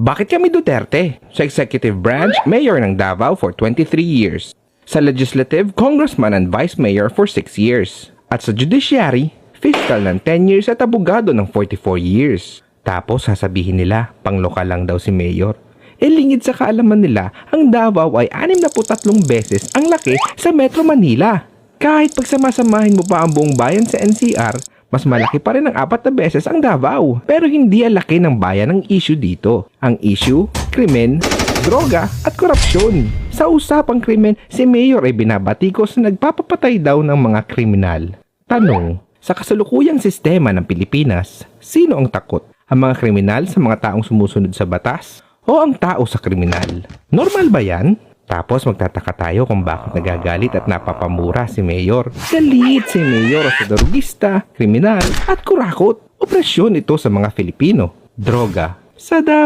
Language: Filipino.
Bakit kami Duterte? Sa executive branch, mayor ng Davao for 23 years. Sa legislative, congressman and vice mayor for 6 years. At sa judiciary, fiscal ng 10 years at abogado ng 44 years. Tapos sasabihin nila, panglokal lang daw si mayor. Lingid sa kaalaman nila, ang Davao ay 63 beses ang laki sa Metro Manila. Kahit pagsamasamahin mo pa ang buong bayan sa NCR, mas malaki pa rin ang 4 na beses ang Davao. Pero hindi ang laki ng bayan ang issue dito. Ang issue, krimen, droga at korupsyon. Sa usapang krimen, si Mayor ay binabatikos na nagpapapatay daw ng mga kriminal. Tanong, sa kasalukuyang sistema ng Pilipinas, sino ang takot? Ang mga kriminal sa mga taong sumusunod sa batas? O ang tao sa kriminal? Normal ba yan? Tapos magtataka tayo kung bakit nagagalit at napapamura si Mayor. Galit si Mayor sa drogista, kriminal at kurakot. Operasyon ito sa mga Filipino. Droga sa Davao.